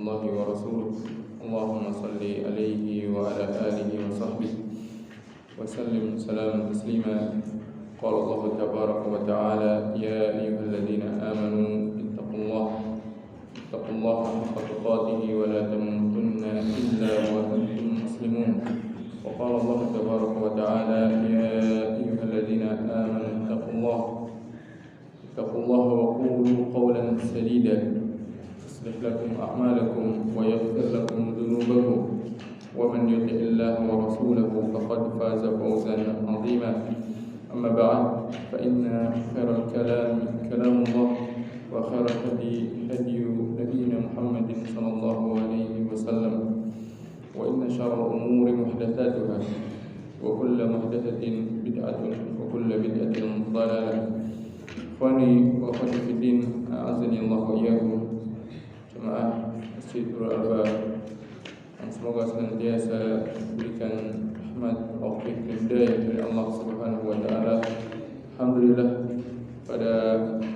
الله ورسوله اللهم صل عليه وعلى آله وصحبه وسلم سلاما تسليما. قال الله تبارك وتعالى يا أيها الذين آمنوا اتقوا الله حق تقاته ولا تموتن إلا وأنتم مسلمون. وقال الله تبارك وتعالى يا أيها الذين آمنوا اتقوا الله وقولوا قولا سديدا يصلح لكم أعمالكم ويغفر لكم ذنوبكم ومن يطع الله ورسوله فقد فاز فوزا عظيما. أما بعد فإن خير الكلام كلام الله وخير الهدي هدي نبينا محمد صلى الله عليه وسلم وإن شر الأمور محدثاتها وكل محدثة بدعة وكل بدعة ضلالة. Ikhwani wa akhwati fid din, a'azzani Allah wa iyyakum. Jemaah Masjid Al-Albab yang semoga senantiasa diberikan rahmat, taufik dan hidayah dari Allah Subhanahu wa taala. Alhamdulillah, pada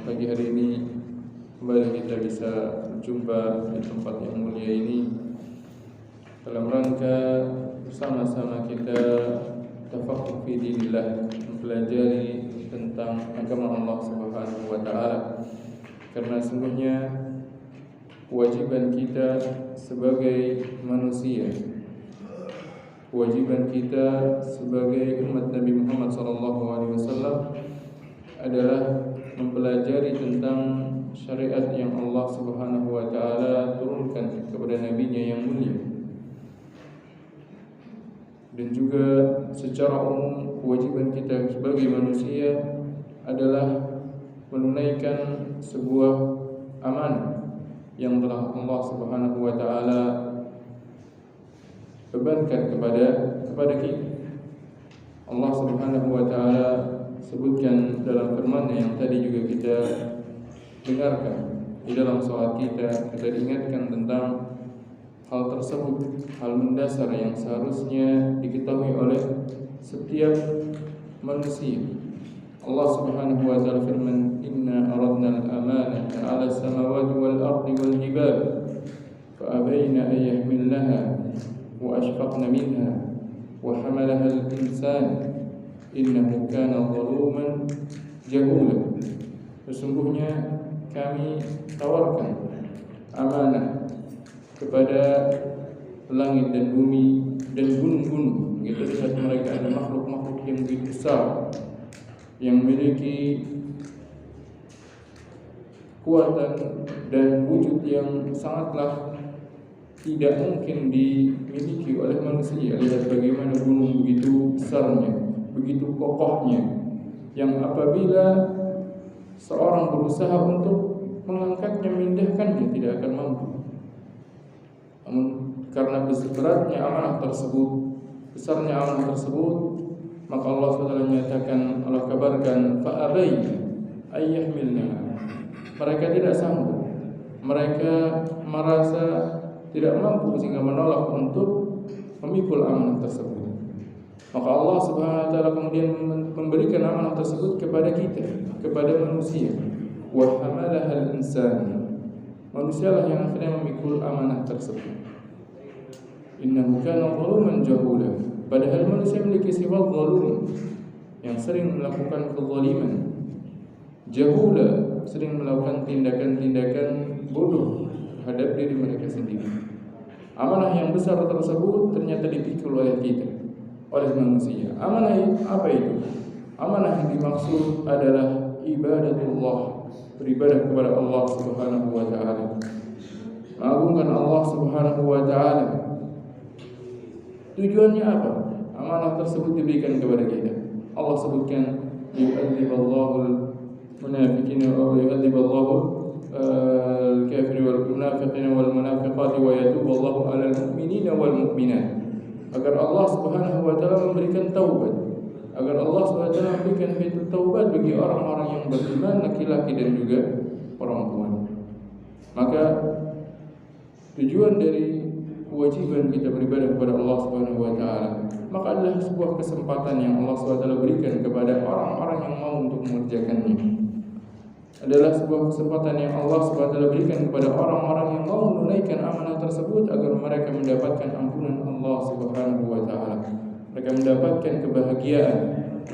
pagi hari ini kembali kita bisa berjumpa di tempat yang mulia ini dalam rangka bersama-sama kita tafaqquh fi dinillah, mempelajari tentang agama Allah Subhanahu wa taala. Karena sungguhnya kewajiban kita sebagai manusia, kewajiban kita sebagai umat Nabi Muhammad sallallahu alaihi wasallam adalah mempelajari tentang syariat yang Allah Subhanahu wa taala turunkan kepada nabinya yang mulia. Dan juga secara umum kewajiban kita sebagai manusia adalah menunaikan sebuah amanah yang telah Allah Subhanahu wa taala bebankan kepada kita. Allah Subhanahu wa taala sebutkan dalam firman-Nya yang tadi juga kita dengarkan di dalam salat kita diingatkan tentang hal tersebut, hal mendasar yang seharusnya diketahui oleh setiap manusia. Allah Subhanahu wa taala firman, "Inna aradna al-amanata 'ala as-samawati wal-ardi wal-jibal fa abayna an yahmilnaha wa ashfaqna minha wa hamalaha al-insan innahu kana zaluman jahula." Sesungguhnya kami tawarkan amanah kepada langit dan bumi dan gunung-gunung. Begitu saat mereka ada makhluk-makhluk yang begitu besar, yang memiliki kekuatan dan wujud yang sangatlah tidak mungkin dimiliki oleh manusia. Lihat bagaimana gunung begitu besarnya, begitu kokohnya, yang apabila seorang berusaha untuk mengangkatnya, memindahkannya, tidak akan mampu. Karena beratnya amanah tersebut, besarnya amanah tersebut, maka Allah SWT menyatakan, Allah kabarkan, fa'abayna ayyahmilna. Mereka tidak sanggup, mereka merasa tidak mampu sehingga menolak untuk memikul amanah tersebut. Maka Allah SWT kemudian memberikan amanah tersebut kepada kita, kepada manusia. Wa hamalaha al-insan. Manusialah yang akhirnya memikul amanah tersebut. Innahu kana zaluman jahula. Padahal manusia memiliki sifat zalum, yang sering melakukan kezaliman. Jahula, sering melakukan tindakan-tindakan bodoh terhadap diri mereka sendiri. Amanah yang besar tersebut ternyata dipikul oleh kita, oleh manusia. Amanah apa itu? Amanah yang dimaksud adalah ibadatullah, beribadah kepada Allah Subhanahu wa taala, mengagungkan Allah Subhanahu wa taala. Tujuannya apa? Amanah tersebut diberikan kepada kita. Allah sebutkan yu'adziballahu al-munafiqina wa yu'adziballahu al-kafirin wal munafiqina wal munafiqati wa yatuballahu 'alal mu'minina wal mu'minat. Agar Allah Subhanahu wa taala memberikan taubat, agar Allah Subhanahu wa taala memberikan pintu taubat bagi orang-orang yang beriman, laki-laki dan juga perempuan. Maka tujuan dari kewajiban kita beribadah kepada Allah Subhanahu wa taala, maka adalah sebuah kesempatan yang Allah Subhanahu wa taala berikan kepada orang-orang yang mau untuk mengerjakannya. adalah sebuah kesempatan yang Allah SWT berikan kepada orang-orang yang mau menunaikan amanah tersebut agar mereka mendapatkan ampunan Allah Subhanahu wa taala. Mereka mendapatkan kebahagiaan,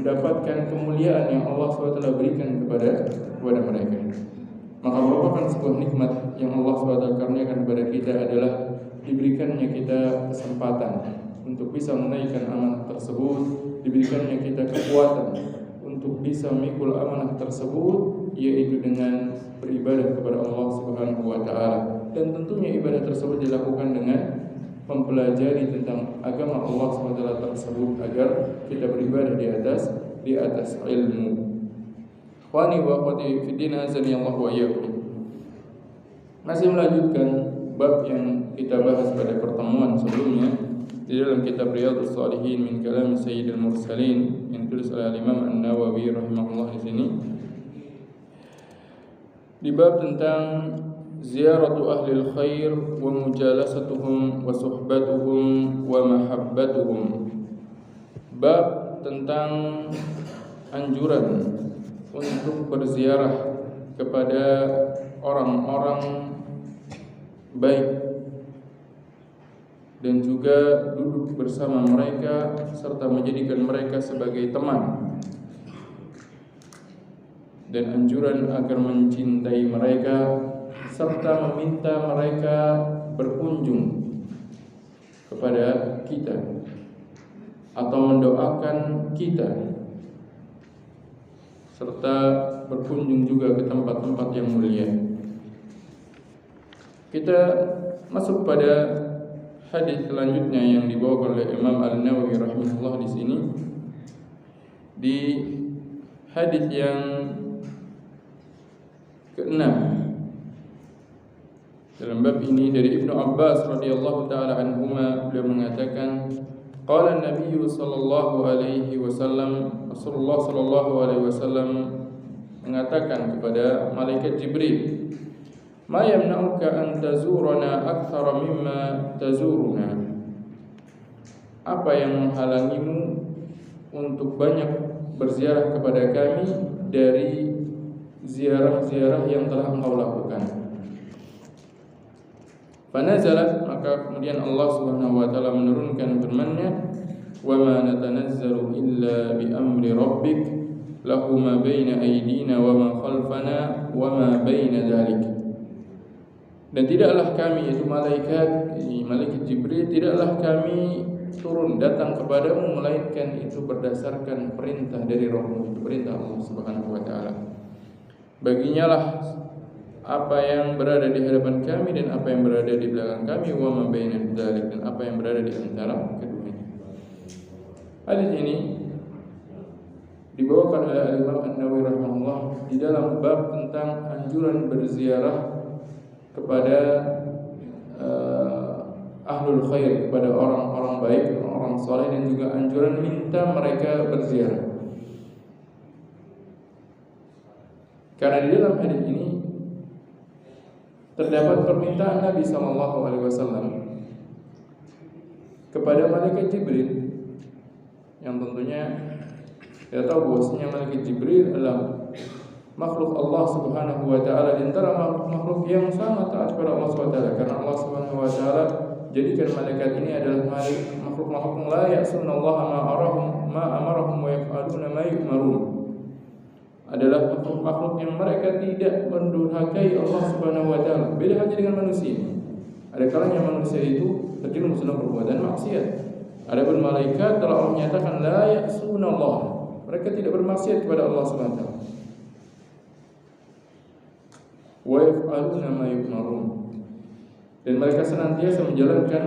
mendapatkan kemuliaan yang Allah SWT berikan kepada mereka. Maka merupakan sebuah nikmat yang Allah SWT karuniakan kepada kita adalah diberikannya kita kesempatan untuk bisa menunaikan amanah tersebut, diberikannya kita kekuatan untuk bisa memikul amanah tersebut, yaitu dengan beribadah kepada Allah Subhanahu wa taala. Dan tentunya ibadah tersebut dilakukan dengan mempelajari tentang agama Allah SWT tersebut agar kita beribadah di atas ilmu. Ikhwani wa akhwati fi din, azani Allah wa iyyakum. Masih melanjutkan bab yang kita bahas pada pertemuan sebelumnya di dalam kitab Riyadhus Shalihin min kalam Sayyidil Mursalin yang ditulis oleh Imam An-Nawawi rahimahullah di sini. Di bab tentang ziyaratu ahlil khair wa mujalasatuhum wa suhbatuhum wa mahabbatuhum. Bab tentang anjuran untuk berziarah kepada orang-orang baik dan juga duduk bersama mereka serta menjadikan mereka sebagai teman, dan anjuran agar mencintai mereka serta meminta mereka berkunjung kepada kita atau mendoakan kita, serta berkunjung juga ke tempat-tempat yang mulia. Kita masuk pada hadis selanjutnya yang dibawa oleh Imam An-Nawawi rahimahullah di sini. Di hadis yang ke-6 dalam bab ini dari Ibnu Abbas radhiyallahu taala anhuma, beliau mengatakan, qala Nabi sallallahu alaihi wasallam, Rasulullah sallallahu alaihi wasallam mengatakan kepada malaikat Jibril, ma yamna'uka an tazurana aktsara mimma tazuruna. Apa yang menghalangimu untuk banyak berziarah kepada kami dari ziarah-ziarah yang telah engkau lakukan? Fanazalat, maka kemudian Allah Subhanahu wa taala menurunkan firman-Nya, wa ma natanazzalu illa bi amri rabbik lahu ma baina aydina wa ma khalfana wa ma baina dzalik. Dan tidaklah kami, yaitu malaikat Jibril, tidaklah kami turun datang kepadamu melainkan itu berdasarkan perintah dari Rabb-Mu, itu perintah Allah Subhanahu wa taala. Baginya lah apa yang berada di hadapan kami dan apa yang berada di belakang kami, wa ma baina dzalik, dan apa yang berada di antara keduanya. Hadis ini dibawakan oleh Imam An-Nawawi rahimahullah di dalam bab tentang anjuran berziarah kepada ahlul khair, kepada orang-orang baik, orang soleh, dan juga anjuran minta mereka berziarah. Karena di dalam hadis ini terdapat permintaan Nabi SAW kepada malaikat Jibril, yang tentunya kita tahu bahwasanya malaikat Jibril adalah makhluk Allah Subhanahu wa taala, di antara makhluk yang sangat taat kepada Allah Subhanahu wa taala, karena Allah Subhanahu wa taala jadikan malaikat ini adalah makhluk-makhluk la ya'sunallaha ma amarahum wa yaf'aluna ma yu'marun. Adalah makhluk-makhluk yang mereka tidak mendurhakai Allah Subhanahu wa taala. Beda halnya dengan manusia. Ada kalanya manusia itu terjerumus dalam perbuatan maksiat. Adapun malaikat telah Allah menyatakan la ya'sunallah, mereka tidak bermaksiat kepada Allah Subhanahu wa taala. Wa yaf'aluna ma yu'marun, dan mereka senantiasa menjalankan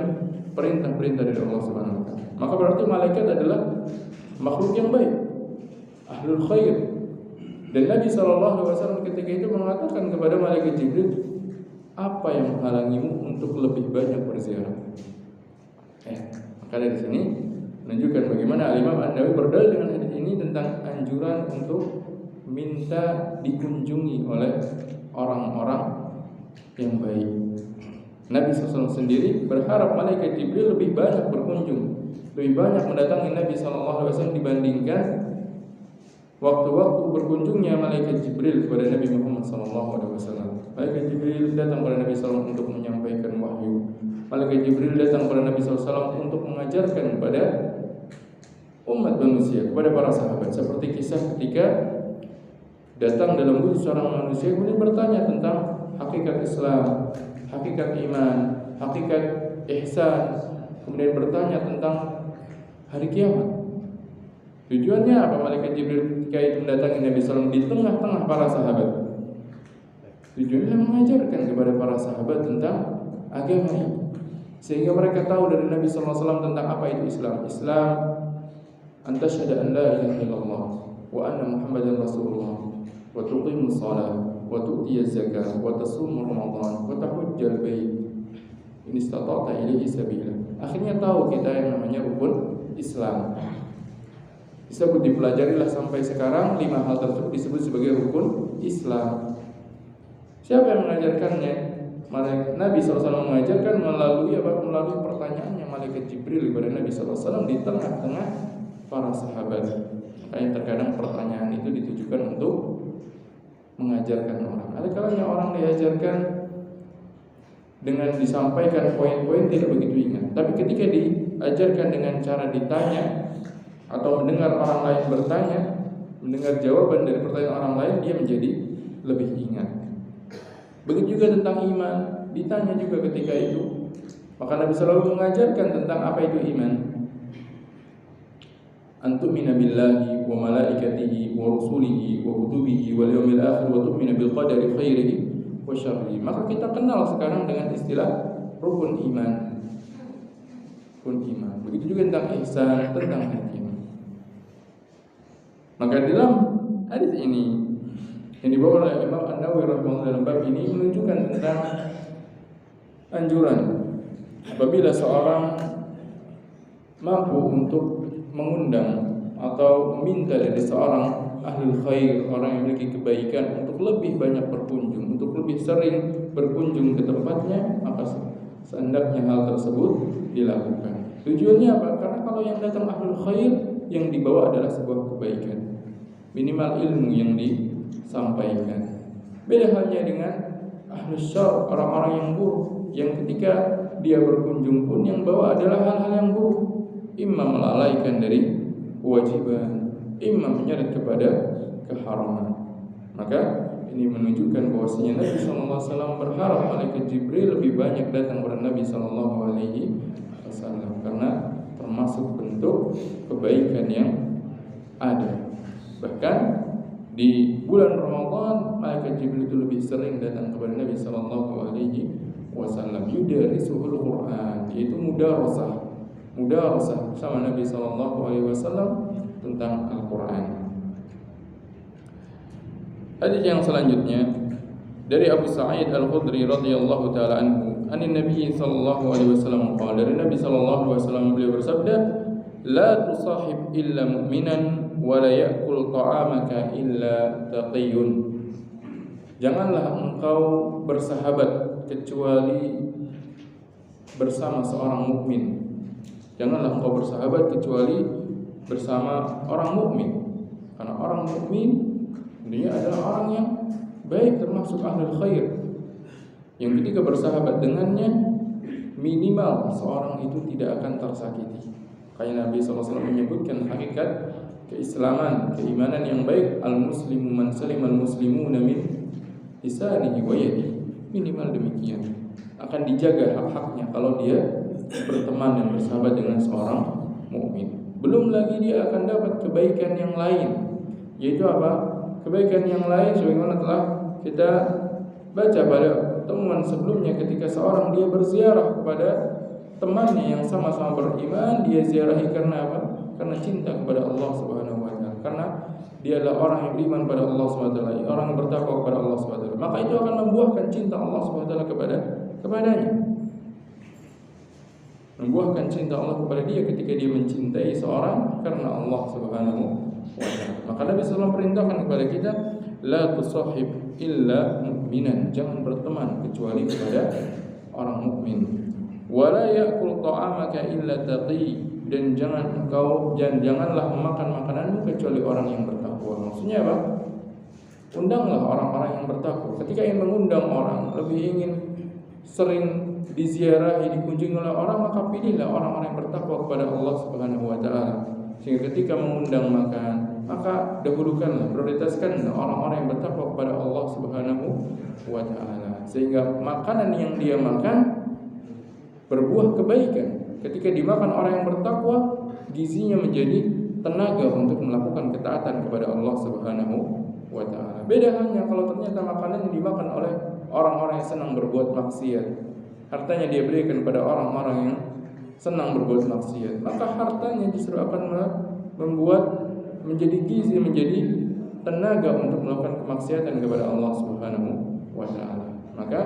perintah-perintah dari Allah Subhanahu wa taala. Maka berarti malaikat adalah makhluk yang baik, ahlul khair. Dan Nabi SAW ketika itu mengatakan kepada malaikat Jibril, apa yang menghalangimu untuk lebih banyak berziarah? Maka dari sini menunjukkan bagaimana Imam An-Nawawi berdalil dengan hadis ini tentang anjuran untuk minta dikunjungi oleh orang-orang yang baik. Nabi SAW sendiri berharap malaikat Jibril lebih banyak berkunjung, lebih banyak mendatangi Nabi SAW dibandingkan waktu-waktu berkunjungnya malaikat Jibril kepada Nabi Muhammad SAW. Malaikat Jibril datang kepada Nabi SAW untuk menyampaikan wahyu. Malaikat Jibril datang kepada Nabi SAW untuk mengajarkan kepada umat manusia, kepada para sahabat. Seperti kisah ketika datang dalam wujud seorang manusia kemudian bertanya tentang hakikat Islam, hakikat iman, hakikat ihsan, kemudian bertanya tentang hari kiamat. Tujuannya apa? Malaikat Jibril ketika itu mendatangi Nabi SAW di tengah-tengah para sahabat. Tujuannya mengajarkan kepada para sahabat tentang agama ini, sehingga mereka tahu dari Nabi SAW tentang apa itu Islam. Islam anta syahada an la ilaha illallah wa anna Muhammadan Rasulullah wa tuqimus shalah wa tu'tiyaz zakah wa tasumur ramadan wa tahujjal bait in istata'ta ilaihi sabila. Akhirnya tahu kita yang namanya rukun Islam. Disebut dipelajarilah sampai sekarang 5 hal tersebut disebut sebagai rukun Islam. Siapa yang mengajarkannya? Nabi SAW mengajarkan melalui apa? Melalui pertanyaannya malaikat Jibril kepada Nabi SAW di tengah-tengah para sahabat. Makanya terkadang pertanyaan itu ditujukan untuk mengajarkan orang. Ada kalanya orang diajarkan dengan disampaikan poin-poin tidak begitu ingat. Tapi ketika diajarkan dengan cara ditanya atau mendengar orang lain bertanya, mendengar jawaban dari pertanyaan orang lain, dia menjadi lebih ingat. Begitu juga tentang iman, ditanya juga ketika itu. Maka Nabi selalu mengajarkan tentang apa itu iman. Antu'mina billahi wa malaikatihi wa rusulihi wa kutubihi wal yawmil akhir wa tu'mina bil qadari khairihi wa syarrihi. Maka kita kenal sekarang dengan istilah rukun iman. Rukun iman. Begitu juga tentang ihsan, tentang hakim. Maka dalam hadis ini yang dibawa oleh Imam An-Nawawi rahimahullah dalam bab ini menunjukkan tentang anjuran apabila seorang mampu untuk mengundang atau meminta dari seorang ahlul khair, orang yang memiliki kebaikan, untuk lebih banyak berkunjung, untuk lebih sering berkunjung ke tempatnya, maka sehendaknya hal tersebut dilakukan. Tujuannya apa? Karena kalau yang datang ahlul khair, yang dibawa adalah sebuah kebaikan, minimal ilmu yang disampaikan. Beda halnya dengan ahlus syarr, orang-orang yang buruk, yang ketika dia berkunjung pun yang bawa adalah hal-hal yang buruk, imma melalaikan dari kewajiban, imma menyeret kepada keharaman. Maka ini menunjukkan bahwasanya Nabi SAW berharap malaikat Jibril lebih banyak datang kepada Nabi SAW, karena termasuk bentuk kebaikan yang ada. Bahkan di bulan Ramadan malaikat Jibril itu lebih sering datang kepada Nabi SAW. Yudarisuhul Quran, yaitu mudarasah sama Nabi SAW tentang Al-Quran. Hadis yang selanjutnya dari Abu Sa'id Al-Khudri radhiyallahu taala anhu, anin Nabi sallallahu alaihi wasallam qala, dari Nabi sallallahu alaihi wasallam beliau bersabda, la tusahib illa mu'minan wa la ya'kul ta'amaka illa taqiyyun. Janganlah engkau bersahabat kecuali bersama seorang mukmin. Janganlah engkau bersahabat kecuali bersama orang mukmin. Karena orang mukmin dia adalah orang yang baik, termasuk ahlul khair, yang ketika bersahabat dengannya minimal seorang itu tidak akan tersakiti. Kayak Nabi SAW menyebutkan hakikat keislaman, keimanan yang baik, al-muslimu man salimal muslimuna min lisanihi wa yadihi. Minimal demikian. Akan dijaga hak-haknya kalau dia berteman dan bersahabat dengan seorang mukmin. Belum lagi dia akan dapat kebaikan yang lain, yaitu apa? Kebaikan yang lain sebagaimana telah kita baca pada temuan sebelumnya, ketika seorang dia berziarah kepada temannya yang sama-sama beriman, dia ziarahi karena apa? Karena cinta kepada Allah Subhanahu wa taala. Karena dia adalah orang yang beriman pada Allah Subhanahu wa taala, orang yang bertakwa kepada Allah Subhanahu wa taala. Maka itu akan membuahkan cinta Allah Subhanahu wa taala kepadanya. Membuahkan cinta Allah kepada dia ketika dia mencintai seorang karena Allah Subhanahu wa ta'ala. Maka Nabi SAW perintahkan kepada kita, la tusahib illa mu'minan, jangan berteman kecuali kepada orang mukmin. Wa la ya'kul ta'amaka illa taqi, dan janganlah memakan makananmu kecuali orang yang bertakwa. Maksudnya apa? Undanglah orang-orang yang bertakwa. Ketika ingin mengundang orang, lebih ingin sering diziarahi, dikunjungi oleh orang, maka pilihlah orang-orang yang bertakwa kepada Allah Subhanahu wa taala. Sehingga ketika mengundang makan, maka dahulukanlah, prioritaskanlah orang-orang yang bertakwa kepada Allah Subhanahu wa taala. Sehingga makanan yang dia makan berbuah kebaikan. Ketika dimakan orang yang bertakwa, gizinya menjadi tenaga untuk melakukan ketaatan kepada Allah Subhanahu wa taala. Beda halnya kalau ternyata makanan yang dimakan oleh orang-orang yang senang berbuat maksiat, hartanya dia berikan kepada orang-orang yang senang berbuat maksiat, maka hartanya justru akan membuat menjadi gizi, menjadi tenaga untuk melakukan kemaksiatan kepada Allah Subhanahu wa taala. Maka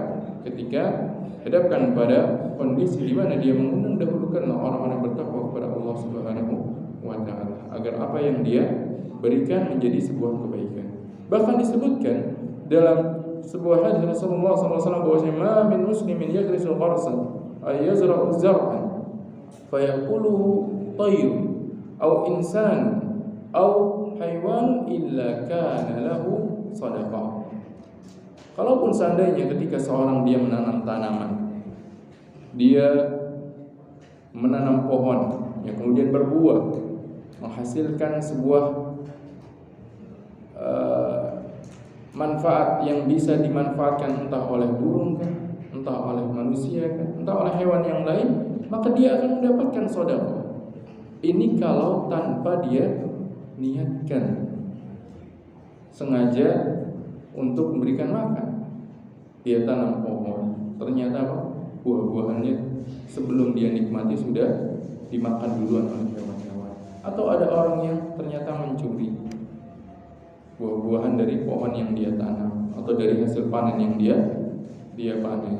ketika hadapkan pada kondisi di mana dia mengundang, dahulukanlah orang-orang yang bertakwa kepada Allah Subhanahu wa taala agar apa yang dia berikan menjadi sebuah kebaikan. Bahkan disebutkan dalam sebuah hadis Rasulullah SAW bahwasanya ma min muslimin yaghrisu gharsan ay yazra'u zar'an fayaquluhu tayr aw insan aw haywan illa kana lahu sadaqah. Kalaupun seandainya ketika seorang dia menanam tanaman, dia menanam pohon yang kemudian berbuah, menghasilkan sebuah manfaat yang bisa dimanfaatkan entah oleh burung kan, entah oleh manusia kan, entah oleh hewan yang lain, maka dia akan mendapatkan sedekah. Ini kalau tanpa dia niatkan sengaja untuk memberikan makan. Dia tanam pohon, ternyata apa? Buah-buahannya sebelum dia nikmati sudah dimakan duluan oleh hewan-hewan. Atau ada orang yang ternyata mencuri buah-buahan dari pohon yang dia tanam atau dari hasil panen yang dia panen.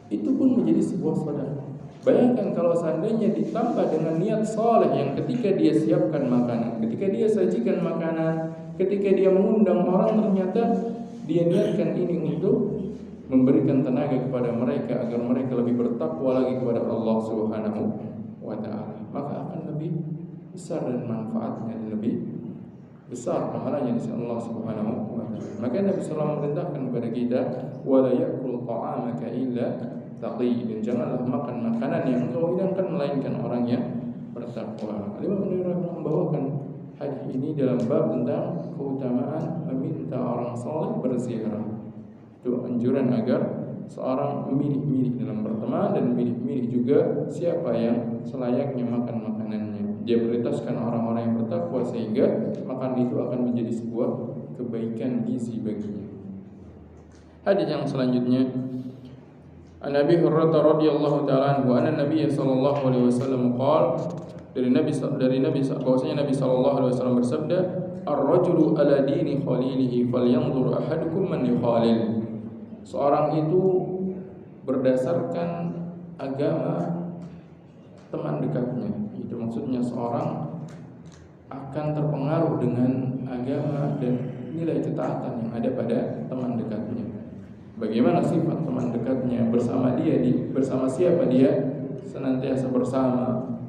Itu pun menjadi sebuah sedekah. Bayangkan kalau seandainya ditambah dengan niat soleh yang ketika dia siapkan makanan, ketika dia sajikan makanan, ketika dia mengundang orang, ternyata dia niatkan ini untuk memberikan tenaga kepada mereka agar mereka lebih bertakwa lagi kepada Allah Subhanahu wa taala, maka akan lebih besar dan manfaatnya dan lebih besar pahalanya di sisi Allah Subhanahu wa taala. Maka Nabi sallallahu alaihi wasallam memerintahkan kepada kita wala yakul ta'amaka illa taqi, dan janganlah makan makanan yang engkau hidangkan melainkan orang yang bertakwa. Imam Nawawi membawakan hadis ini dalam bab tentang keutamaan meminta orang saleh berziarah. Itu anjuran agar seorang memilih-milih dalam berteman dan memilih-milih juga siapa yang selayaknya makan makanannya. Dia prioritaskan orang-orang yang bertakwa sehingga makan itu akan menjadi sebuah kebaikan gizi baginya. Hadis yang selanjutnya, An Abi Hurairah radhiyallahu ta'ala anhu anna Nabi sallallahu alaihi wasallam qala, dari Nabi bahwasanya Nabi sallallahu alaihi wasallam bersabda, ar-rajulu ala dini khalilihi falyanzur ahadukum man yukhalil. Seorang itu berdasarkan agama teman dekatnya. Itu maksudnya seorang akan terpengaruh dengan agama dan nilai ketaatan yang ada pada teman dekatnya. Bagaimana sifat teman dekatnya, bersama dia, bersama siapa dia senantiasa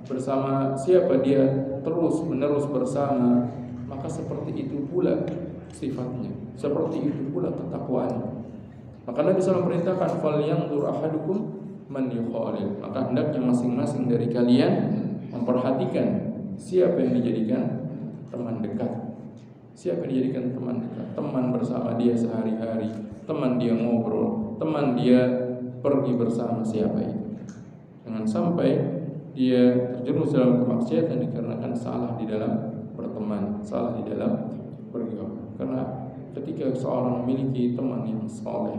bersama siapa dia terus menerus bersama, maka seperti itu pula sifatnya, seperti itu pula ketakwaannya. Maka Nabi SAW memerintahkan falyanzur ahadukum man yukhalil. Maka hendaknya masing-masing dari kalian memperhatikan siapa yang dijadikan teman dekat. Siapa yang dijadikan teman dekat, teman bersama dia sehari-hari, teman dia ngobrol, teman dia pergi bersama, siapa itu. Jangan sampai dia terjerumus dalam kemaksiatan dikarenakan salah di dalam berteman, salah di dalam bergaul. Karena ketika seorang memiliki teman yang saleh,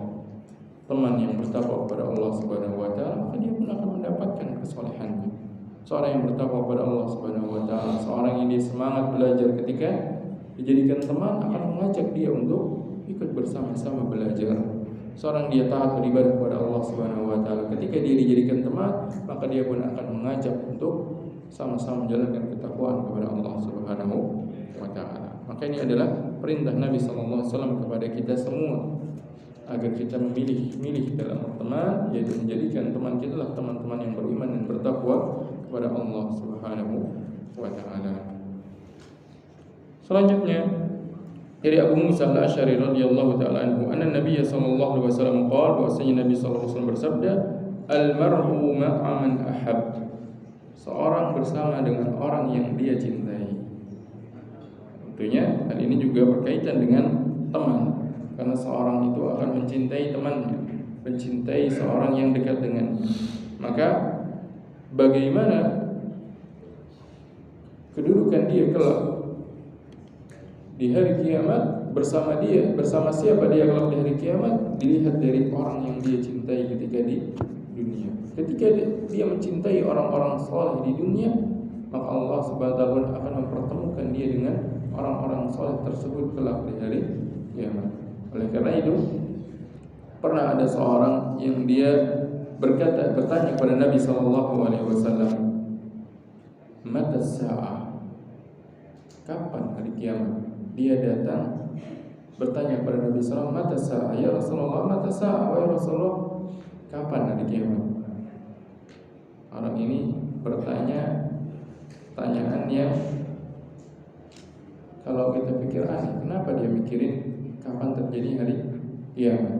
teman yang bertakwa kepada Allah Subhanahu wa taala, maka dia pun akan mendapatkan kesolehannya. Seorang yang bertakwa kepada Allah Subhanahu wa taala, seorang yang dia semangat belajar, ketika dijadikan teman akan mengajak dia untuk ikut bersama-sama belajar. Seorang dia taat beribadah kepada Allah Subhanahu wa taala, ketika dia dijadikan teman, maka dia pun akan mengajak untuk sama-sama menjalankan ketakwaan kepada Allah Subhanahu wa taala. Maka ini adalah perintah Nabi sallallahu alaihi wasallam kepada kita semua agar kita memilih dalam berteman, yaitu menjadikan teman kita adalah teman-teman yang beriman dan bertakwa kepada Allah Subhanahu wa taala. Selanjutnya dari Abu Musa Al-Asy'ari radhiyallahu taala anhu, anna Nabiy sallallahu alaihi wasallam qala, bahwasanya Nabi sallallahu alaihi wasallam bersabda, al-mar'u ma'a man ahab. Seorang bersama dengan orang yang dia cintai. Tentunya hal ini juga berkaitan dengan teman, karena seorang itu akan mencintai temannya, mencintai seorang yang dekat dengannya. Maka bagaimana kedudukan dia kelak di hari kiamat bersama dia, bersama siapa dia kelak di hari kiamat, dilihat dari orang yang dia cintai ketika di dunia. Ketika dia mencintai orang-orang saleh di dunia, maka Allah Subhanahu wa taala akan mempertemukan dia dengan orang-orang saleh tersebut kelak di hari kiamat. Oleh karena itu, pernah ada seorang yang dia bertanya kepada Nabi sallallahu alaihi wasallam, "Mata sa'ah?" Kapan hari kiamat? Dia datang bertanya kepada Nabi sallallahu alaihi wasallam, "Mata sa'ah ya Rasulullah, mata sa'ah ya Rasulullah?" Kapan hari kiamat? Orang ini bertanya pertanyaan yang kalau kita pikir aneh. Kenapa dia mikirin kapan terjadi hari kiamat?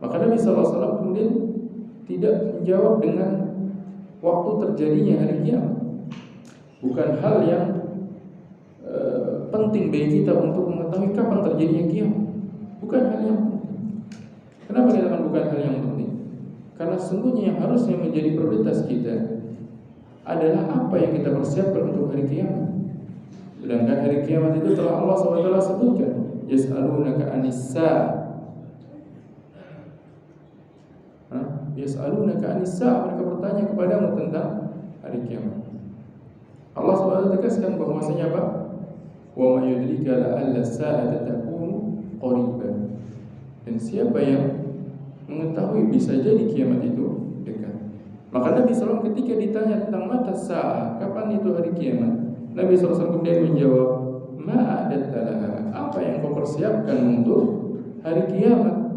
Maka Nabi SAW kemudian tidak menjawab dengan waktu terjadinya hari kiamat. Bukan hal yang penting bagi kita untuk mengetahui kapan terjadinya kiamat. Bukan hal yang penting. Kenapa dikatakan bukan hal yang penting? Karena sesungguhnya yang harusnya menjadi prioritas kita adalah apa yang kita persiapkan untuk hari kiamat. Sedangkan hari kiamat itu telah Allah SWT sebutkan, yas'alunaka anis-sa'a. Yas'alunaka anis-sa'a, mereka bertanya kepadamu tentang hari kiamat. Allah SWT tegaskan bahwasanya apa? Wa ma yudrika la'alla as-sa'ata takunu qariban. Dan siapa yang mengetahui bisa jadi kiamat itu dekat. Maka Nabi SAW ketika ditanya tentang mata sa'ah, kapan itu hari kiamat, Nabi SAW kemudian menjawab, ma'adattalaha, apa yang kau persiapkan untuk hari kiamat?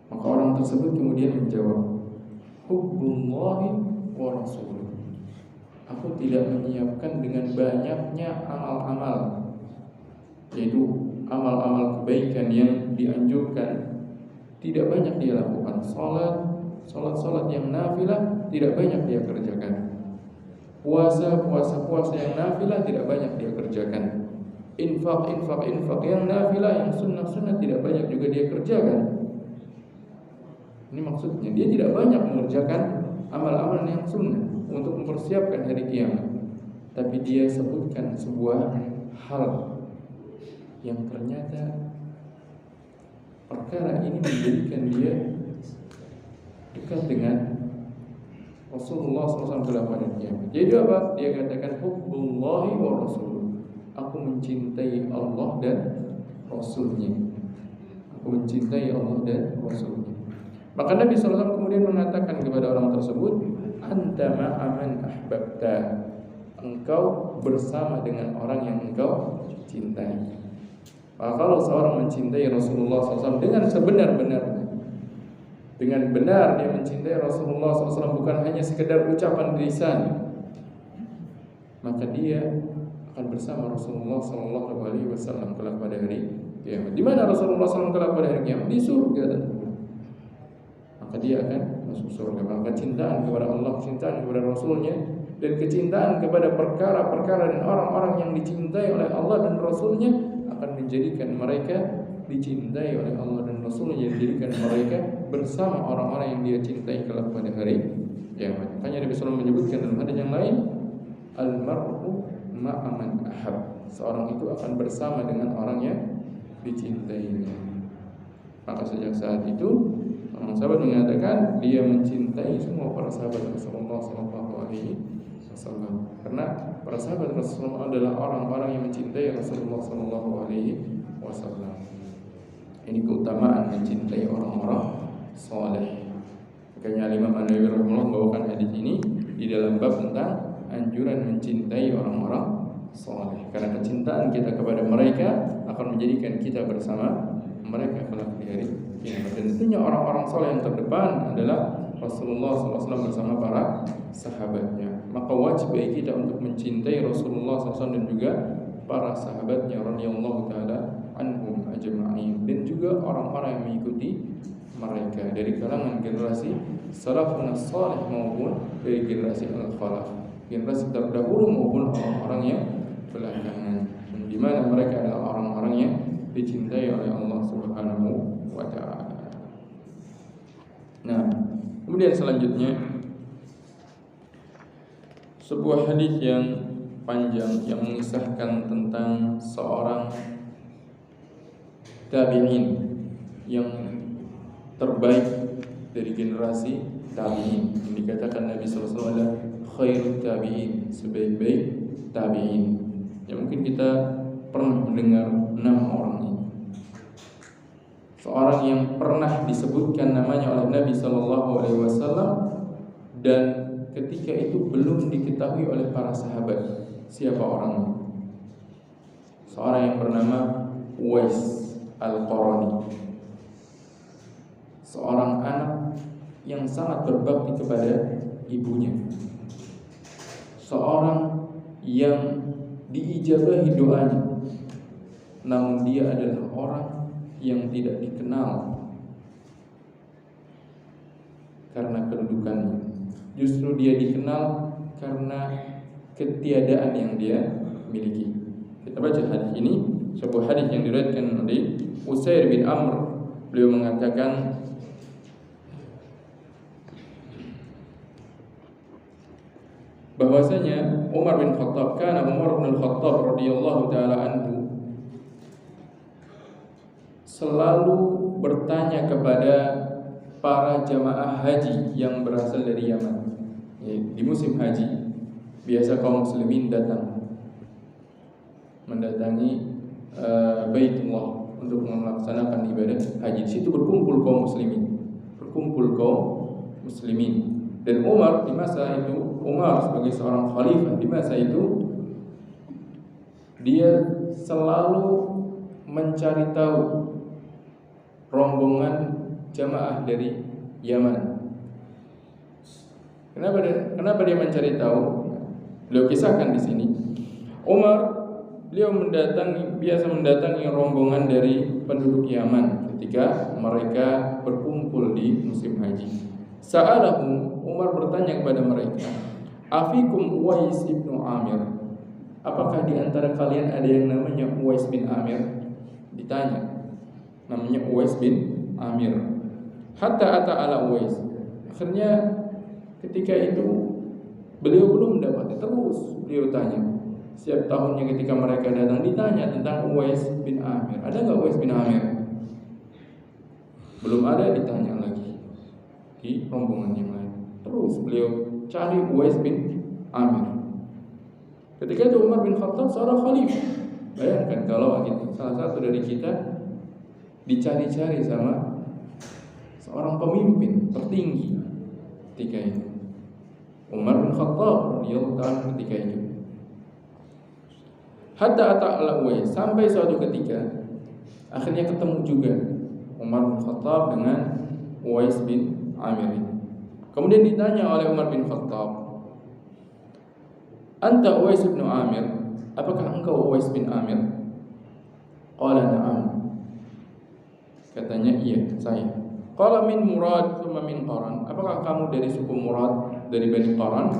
Maka orang tersebut kemudian menjawab, hubbullahi wa rasuluh. Aku tidak menyiapkan dengan banyaknya amal-amal, yaitu amal-amal kebaikan yang dianjurkan. Tidak banyak dia lakukan. Salat yang nafilah tidak banyak dia kerjakan. Puasa yang nafilah tidak banyak dia kerjakan. Infak yang nafilah, yang sunnah tidak banyak juga dia kerjakan. Ini maksudnya dia tidak banyak mengerjakan amal-amal yang sunnah untuk mempersiapkan hari kiamat. Tapi dia sebutkan sebuah hal yang ternyata perkara ini menjadikan dia dekat dengan Rasulullah SAW pada kiamat. Jadi apa? Dia katakan hubbullahi wa rasuluh. Aku mencintai Allah dan Rasulnya. Aku mencintai Allah dan Rasulnya. Maka Nabi SAW kemudian mengatakan kepada orang tersebut, anta ma'aman ahbabta. Engkau bersama dengan orang yang engkau cintai. Maka kalau seorang mencintai Rasulullah SAW dengan sebenar-benarnya, dengan benar dia mencintai Rasulullah SAW, bukan hanya sekedar ucapan lisan, maka dia akan bersama Rasulullah SAW kelak pada hari kiamat. Di mana Rasulullah SAW kelak pada hari kiamat? Di surga. Maka dia akan masuk surga. Maka kecintaan kepada Allah, kecintaan kepada Rasulnya, dan kecintaan kepada perkara-perkara dan orang-orang yang dicintai oleh Allah dan Rasulnya akan menjadikan mereka dicintai oleh Allah dan Rasulnya, menjadikan mereka bersama orang-orang yang dia cintai kelak pada hari kiamat. Makanya Nabi SAW menyebutkan dalam hadis yang lain, al-mar'u ma'a man ahab. Seorang itu akan bersama dengan orang yang dicintainya. Maka sejak saat itu orang sahabat mengatakan dia mencintai semua para sahabat Rasulullah SAW, karena para sahabat Rasulullah adalah orang-orang yang mencintai Rasulullah SAW. Ini keutamaan mencintai orang-orang saleh. Makanya Imam An-Nawawi rahimahullah membawakan hadis ini di dalam bab tentang anjuran mencintai orang-orang saleh, karena kecintaan kita kepada mereka akan menjadikan kita bersama mereka kelak di hari kiamat. Dan tentunya orang-orang saleh yang terdepan adalah Rasulullah SAW bersama para sahabatnya. Maka wajib bagi kita untuk mencintai Rasulullah SAW dan juga para sahabatnya radhiyallahu taala anhum ajma'in, dan juga orang-orang yang mengikuti mereka dari kalangan generasi salafun salih maupun dari generasi al-khalaf, generasi terdahulu maupun orang-orang yang belakangan, di mana mereka adalah orang-orang yang dicintai oleh Allah Subhanahu wa taala. Nah, kemudian selanjutnya sebuah hadis yang panjang yang mengisahkan tentang seorang tabi'in yang terbaik dari generasi tabi'in. Yang dikatakan Nabi sallallahu alaihi wasallam khairut tabi'in, sebaik-baik tabi'in. Ya, mungkin kita pernah mendengar nama orang ini. Seorang yang pernah disebutkan namanya oleh Nabi sallallahu alaihi wasallam dan ketika itu belum diketahui oleh para sahabat siapa orangnya. Seorang yang bernama Uwais Al-Qarani, seorang anak yang sangat berbakti kepada ibunya, seorang yang diijabahi doanya, namun dia adalah orang yang tidak dikenal karena kedudukannya. Justru dia dikenal karena ketiadaan yang dia miliki. Kita baca hadis ini, sebuah hadis yang diriwayatkan oleh Usair bin Amr. Beliau mengatakan, bahwasanya Umar bin Khattab, kana Umar bin Khattab radhiyallahu taala anhu selalu bertanya kepada para jamaah haji yang berasal dari Yaman. Di musim haji biasa kaum muslimin mendatangi Baitullah untuk melaksanakan ibadah haji. Di situ berkumpul kaum muslimin. Dan Umar di masa itu, Umar sebagai seorang khalifah di masa itu, dia selalu mencari tahu rombongan jamaah dari Yaman. Kenapa dia mencari tahu? Beliau kisahkan di sini. Beliau biasa mendatangi rombongan dari penduduk Yaman ketika mereka berkumpul di musim haji. Sa'alahum, Umar bertanya kepada mereka, afikum Uwais bin Amir? Apakah di antara kalian ada yang namanya Uwais bin Amir? Ditanya. Namanya Uwais bin Amir. Hatta ata ala Uwais. Akhirnya ketika itu beliau belum mendapati, terus beliau tanya. Setiap tahunnya ketika mereka datang ditanya tentang Uwais bin Amir. Ada enggak Uwais bin Amir? Belum ada, ditanya lagi di rombongan yang lain. Terus beliau cari Uwais bin Amir. Ketika itu Umar bin Khattab seorang khalifah. Bayangkan kalau salah satu dari kita dicari-cari sama seorang pemimpin tertinggi ketika itu. Umar bin Khattab radhiyallahu ta'ala ketika itu. Hatta ata'ala Uwais, sampai suatu ketika akhirnya ketemu juga Umar bin Khattab dengan Uwais bin Amir. Kemudian ditanya oleh Umar bin Khattab, anta Uwais bin Amir, apakah engkau Uwais bin Amir? Qala na'am. Katanya iya, saya. Qala min Murad thumma min Qaran, apakah kamu dari suku Murad, dari Bani Qaran?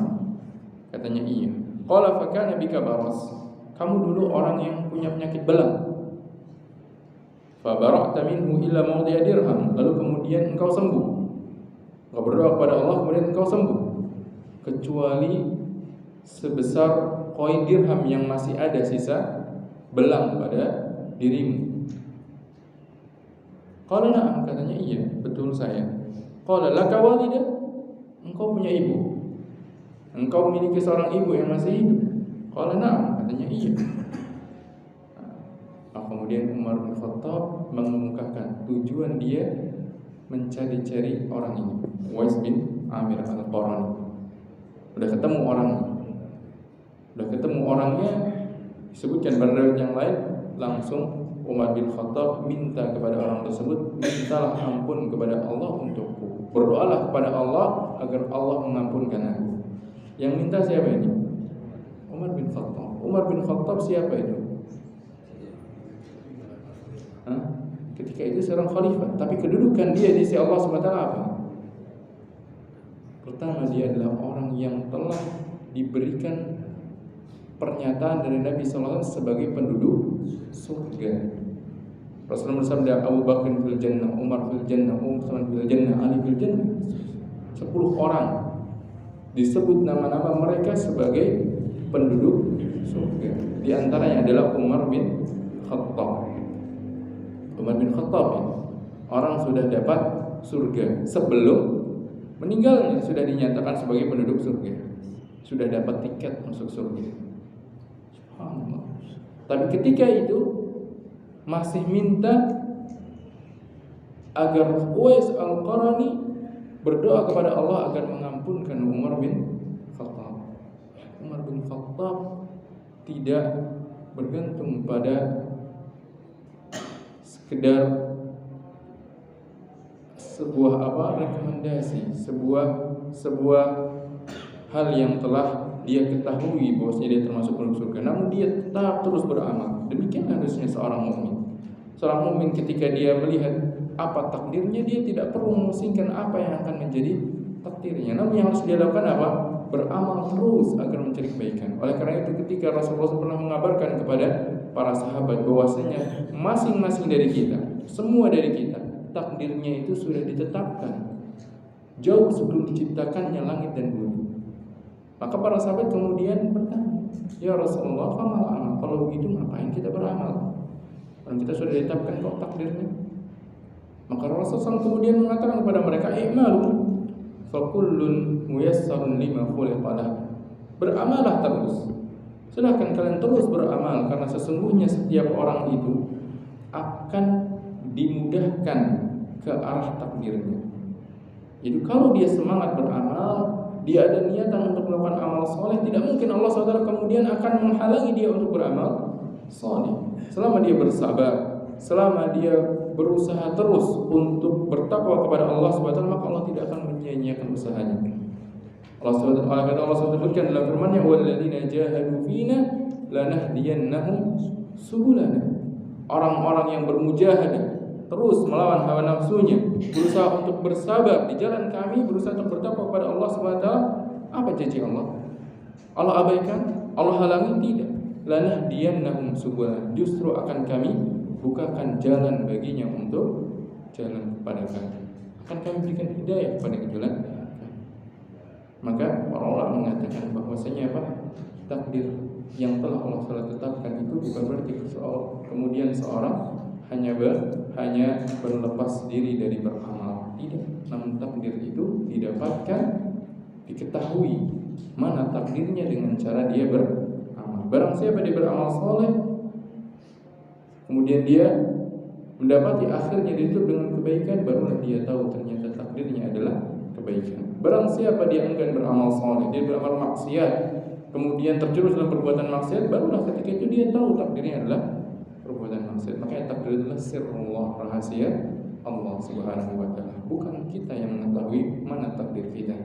Katanya iya. Qala fa kana bika baras, kamu dulu orang yang punya penyakit belang. Fa bara'ta minhu illa mawdi'a dirham, lalu kemudian engkau sembuh. Engkau berdoa kepada Allah kemudian engkau sembuh, kecuali sebesar koin dirham yang masih ada sisa belang pada dirimu. Qala na'am, katanya iya, betul saya. Qala laka walidah, engkau punya ibu, engkau memiliki seorang ibu yang masih hidup. Qala na'am, katanya iya. Kemudian Umar bin Khattab mengemukakan tujuan dia mencari-cari orang ini, Uwais bin Amir Al-Qarani. Udah ketemu orangnya, disebutkan pada riwayat yang lain, langsung Umar bin Khattab minta kepada orang tersebut, mintalah ampun kepada Allah untukku. Berdoalah kepada Allah agar Allah mengampunkan aku. Yang minta siapa ini? Umar bin Khattab. Umar bin Khattab siapa itu? Ketika itu seorang khalifah, tapi kedudukan dia di sisi Allah SWT apa? Pertama, dia adalah orang yang telah diberikan pernyataan dari Nabi SAW sebagai penduduk surga. Rasulullah bersabda, Abu Bakar fil jannah, Umar fil jannah, Utsman fil jannah, Ali fil jannah. 10 orang disebut nama-nama mereka sebagai penduduk surga. Di antaranya adalah Umar bin Khattab. Umar bin Khattab ya, orang sudah dapat surga sebelum meninggalnya, sudah dinyatakan sebagai penduduk surga, sudah dapat tiket masuk surga. Subhanallah. Tapi ketika itu masih minta agar Uwais Al-Qarani berdoa kepada Allah agar mengampunkan Umar bin Khattab. Umar bin Khattab tidak bergantung pada sekedar sebuah rekomendasi, sebuah hal yang telah dia ketahui bahwasanya dia termasuk penduduk surga, namun dia tetap terus beramal. Demikian harusnya seorang mukmin. Seorang mukmin ketika dia melihat apa takdirnya, dia tidak perlu memusingkan apa yang akan menjadi takdirnya. Namun yang harus dia lakukan apa? Beramal terus agar mencari kebaikan. Oleh karena itu ketika Rasulullah pernah mengabarkan kepada para sahabat bahwasanya masing-masing dari kita, semua dari kita, takdirnya itu sudah ditetapkan jauh sebelum diciptakannya langit dan bumi. Maka para sahabat kemudian bertanya, ya Rasulullah, kalau begitu ngapain kita beramal? Kalau kita sudah ditetapkan kok takdirnya. Maka Rasulullah kemudian mengatakan kepada mereka, i'malu fa kullun muyassarun lima khuliqa lahu. Beramalah terus. Silakan kalian terus beramal, karena sesungguhnya setiap orang itu akan dimudahkan ke arah takdirnya. Jadi kalau dia semangat beramal, dia ada niatan untuk melakukan amal soleh, tidak mungkin Allah SWT kemudian akan menghalangi dia untuk beramal soleh. Selama dia bersabar, selama dia berusaha terus untuk bertakwa kepada Allah SWT, maka Allah tidak akan menyia-nyiakan usahanya. Allah SWT sebutkan dalam firman-Nya, walladzina jahadu fina lanahdiyannahum subulana. Orang-orang yang bermujahadah, terus melawan hawa nafsunya, berusaha untuk bersabar di jalan kami, berusaha untuk bertakwa kepada Allah SWT. Apa janji Allah? Allah abaikan? Allah halangi? Tidak. Lanahdiyannahum subulana. Justru akan kami bukakan jalan baginya untuk jalan kepada kami. Akan kami berikan hidayah kepada jalan. Maka para ulama mengatakan bahwasanya takdir yang telah Allah SWT tetapkan itu bukan berarti kemudian seorang hanya berlepas diri dari beramal. Tidak. Namun takdir itu didapatkan, diketahui mana takdirnya dengan cara dia beramal. Barang siapa dia beramal soleh, kemudian dia mendapati akhirnya ditutup dengan kebaikan, barulah dia tahu ternyata takdirnya adalah kebaikan. Barang siapa dia enggan beramal soleh, dia beramal maksiat, kemudian terjerumus dalam perbuatan maksiat, barulah ketika itu dia tahu takdirnya adalah perbuatan maksiat. Makanya takdir adalah sirrullah, rahasia Allah Subhanahu wa taala. Bukan kita yang mengetahui mana takdir kita,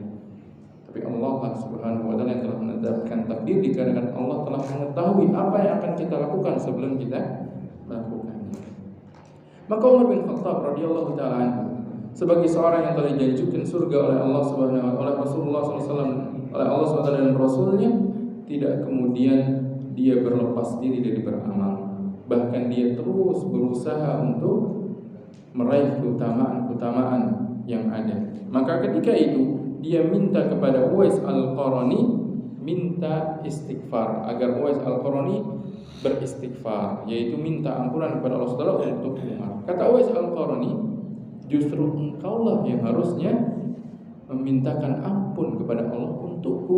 tapi Allah Subhanahu wa taala yang telah menetapkan takdir, dikarenakan Allah telah mengetahui apa yang akan kita lakukan sebelum kita melakukannya. Maka Umar bin Khattab radhiyallahu taala anhu sebagai seorang yang telah dijanjikan surga oleh Allah Subhanahu wa taala, oleh Rasulullah SAW, oleh Allah SWT dan Rasulnya, tidak kemudian dia berlepas diri dari beramal. Bahkan dia terus berusaha untuk meraih keutamaan-keutamaan yang ada. Maka ketika itu dia minta kepada Uwais Al-Qarani, minta istighfar, agar Uwais Al-Qarani beristighfar, yaitu minta ampunan kepada Allah SWT untuk Umar. Kata Uwais Al-Qarani, justru engkaulah yang harusnya memintakan ampun kepada Allah untukku.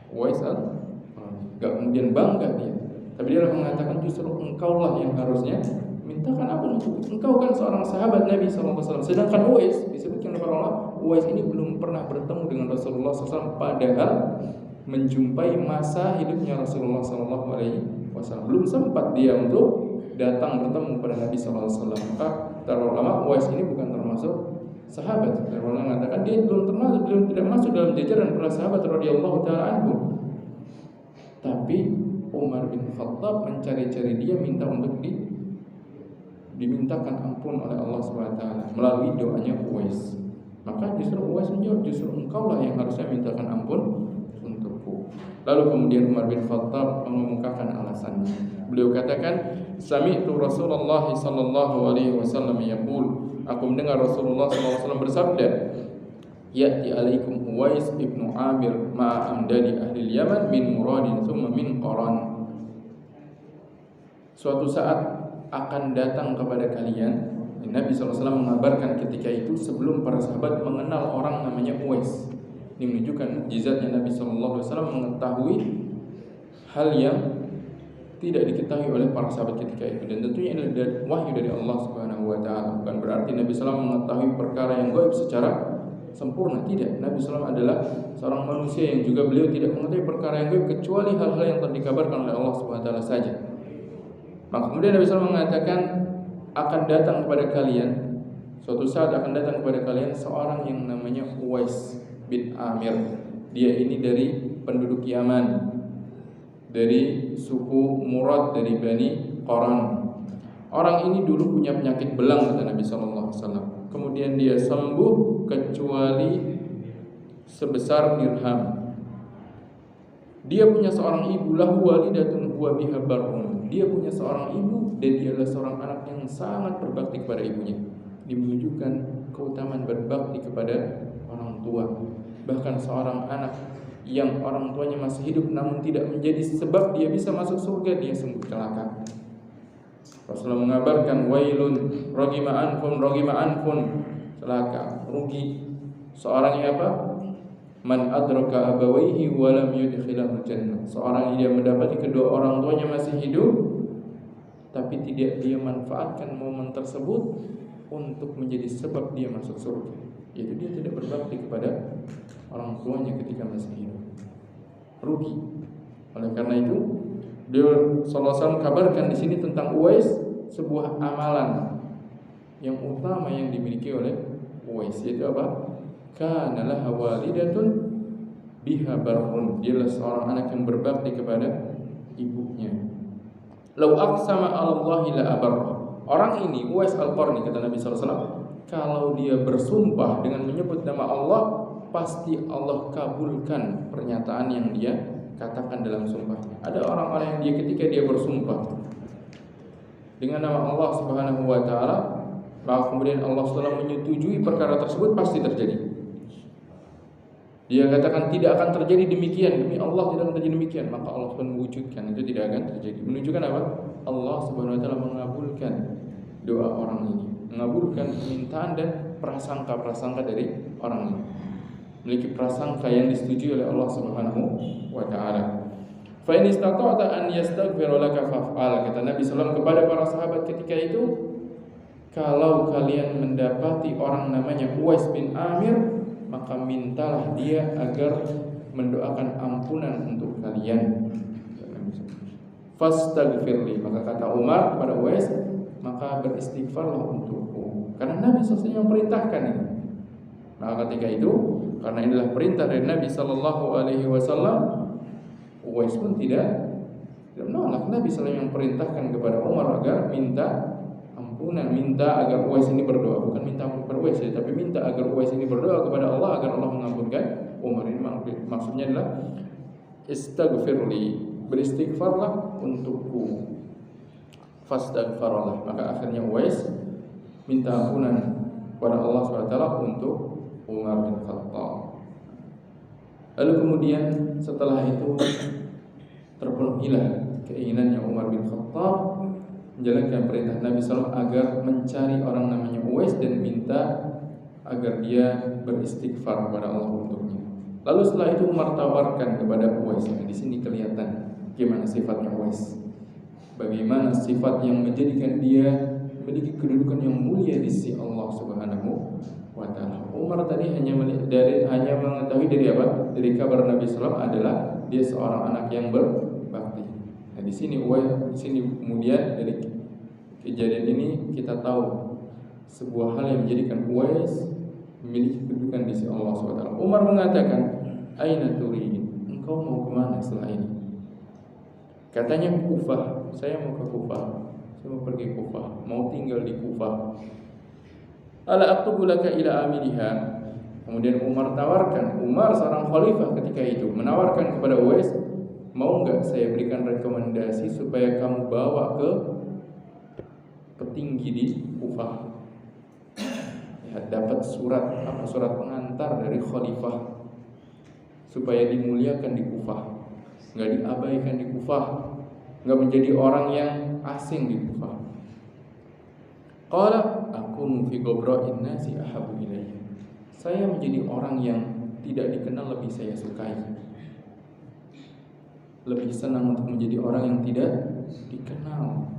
Uwais Al-Qarani gak kemudian bangga dia, tapi dia mengatakan justru engkaulah yang harusnya mintakan ampun untukku. Engkau kan seorang sahabat Nabi SAW. Sedangkan Uwais disebutkan oleh Allah, Uwais ini belum pernah bertemu dengan Rasulullah SAW, padahal menjumpai masa hidupnya Rasulullah SAW. Belum sempat dia untuk datang bertemu kepada Nabi SAW. Maka para ulama, Uwais ini bukan termasuk sahabat. Orang mengatakan dia belum tidak masuk dalam jajaran para sahabat radhiyallahu taala anhu. Tapi Umar bin Khattab mencari-cari dia, minta untuk dimintakan ampun oleh Allah SWT melalui doanya Uwais. Maka justru Uwais menjawab, justru engkaulah yang harusnya mintakan ampun untukku. Lalu kemudian Umar bin Khattab mengemukakan alasannya. Beliau katakan, sami'tu Rasulullah sallallahu alaihi wasallam yaqul, aku mendengar Rasulullah sallallahu alaihi wasallam bersabda, ya'ti alaikum Uwais ibnu Amir ma'a amdadi ahli Yaman min Muradin thumma min Qaran. Suatu saat akan datang kepada kalian, Nabi SAW mengabarkan ketika itu sebelum para sahabat mengenal orang namanya Uwais. Ini menunjukkan mukjizatnya Nabi SAW mengetahui hal yang tidak diketahui oleh para sahabat ketika itu, dan tentunya ini adalah wahyu dari Allah Subhanahu wa taala. Bukan berarti Nabi SAW mengetahui perkara yang gaib secara sempurna, tidak. Nabi SAW adalah seorang manusia yang juga beliau tidak mengetahui perkara yang gaib kecuali hal-hal yang telah dikabarkan oleh Allah Subhanahu wa taala saja. Maka kemudian Nabi SAW mengatakan, akan datang kepada kalian, suatu saat akan datang kepada kalian seorang yang namanya Uwais bin Amir. Dia ini dari penduduk Yaman, dari suku Murad, dari Bani Qaran. Orang ini dulu punya penyakit belang, kata Nabi SAW. Kemudian dia sembuh kecuali sebesar dirham. Dia punya seorang ibu, lahu walidatun huwa biha barun. Dia punya seorang ibu dan dia adalah seorang anak yang sangat berbakti kepada ibunya. Dia menunjukkan keutamaan berbakti kepada orang tua. Bahkan seorang anak yang orang tuanya masih hidup namun tidak menjadi sebab dia bisa masuk surga, dia sungguh celaka. Rasulullah mengabarkan, wailun ragima anfun, celaka, rugi seorang yang apa? Man adraka abawaihi wa lam yudkhilahu jannah. Seorang yang mendapati kedua orang tuanya masih hidup tapi tidak dia manfaatkan momen tersebut untuk menjadi sebab dia masuk surga, yaitu dia tidak berbakti kepada orang tuanya ketika masih hidup, rugi. Oleh karena itu, beliau sallallahu alaihi wasallam kabarkan di sini tentang Uwais, sebuah amalan yang utama yang dimiliki oleh Uwais, yaitu apa? Kana laha walidatun biha barun. Dia adalah seorang anak yang berbakti kepada ibunya. Lau aqsama 'ala Allahi la abarra. Orang ini Uwais Al-Qarni, kata Nabi sallallahu alaihi wasallam, kalau dia bersumpah dengan menyebut nama Allah, pasti Allah kabulkan pernyataan yang dia katakan dalam sumpahnya. Ada orang-orang yang dia ketika dia bersumpah dengan nama Allah Subhanahu wa taala, maka kemudian Allah SWT menyetujui perkara tersebut, pasti terjadi. Dia katakan tidak akan terjadi demikian, demi Allah tidak akan terjadi demikian, maka Allah pun mewujudkan itu tidak akan terjadi. Menunjukkan apa? Allah Subhanahu wa taala mengabulkan doa orang ini, mengabulkan permintaan dan prasangka-prasangka dari orang ini. Memiliki prasangka yang disetujui oleh Allah Subhanahu wa taala. Fa in istata'ta an yastaghfira laka faf'al, kata Nabi sallallahu kepada para sahabat ketika itu, kalau kalian mendapati orang namanya Uwais bin Amir, maka mintalah dia agar mendoakan ampunan untuk kalian. Fastaghfirli, maka kata Umar kepada Uwais, maka beristighfarlah untukku, karena Nabi SAW yang perintahkan ini. Maka ketika itu, karena inilah perintah dari Nabi SAW, Uwais pun tidak menolak. Nabi SAW yang perintahkan kepada Umar agar minta ampunan, minta agar Uwais ini berdoa, bukan minta ampun kepada Uwais, tapi minta agar Uwais ini berdoa kepada Allah agar Allah mengampunkan Umar. Ini maksudnya adalah istaghfirli, beristighfarlah untukku. Fastaghfarallah, maka akhirnya Uwais minta ampunan kepada Allah SWT untuk Umar bin Khattab. Lalu kemudian setelah itu terpenuhilah keinginannya Umar bin Khattab menjalankan perintah Nabi SAW agar mencari orang namanya Uwais dan minta agar dia beristighfar kepada Allah untuknya. Lalu setelah itu Umar tawarkan kepada Uwais. Di sini kelihatan bagaimana sifatnya Uwais, bagaimana sifat yang menjadikan dia memiliki kedudukan yang mulia di sisi Allah Subhanahu wa taala. Umar tadi hanya mengetahui dari apa? Dari kabar Nabi SAW adalah dia seorang anak yang berbakti. Nah, di sini kemudian dari kejadian ini kita tahu sebuah hal yang menjadikan Uwais memiliki kedudukan di sisi Allah SWT. Umar mengatakan, aina turidin, engkau mau kemana setelah ini? Katanya Kufah, saya mau ke Kufah, saya mau pergi Kufah, mau tinggal di Kufah. Ala aktubu laka ila amiliha. Kemudian Umar tawarkan, Umar seorang khalifah ketika itu menawarkan kepada Uwais, mau enggak saya berikan rekomendasi supaya kamu bawa ke petinggi di Kufah, ya, dapat surat pengantar dari khalifah supaya dimuliakan di Kufah, enggak diabaikan di Kufah, enggak menjadi orang yang asing di Kufah. Qala akunu fi ghabra'in nasi ahabbu ilayya. Saya menjadi orang yang tidak dikenal lebih saya sukai. Lebih senang untuk menjadi orang yang tidak dikenal.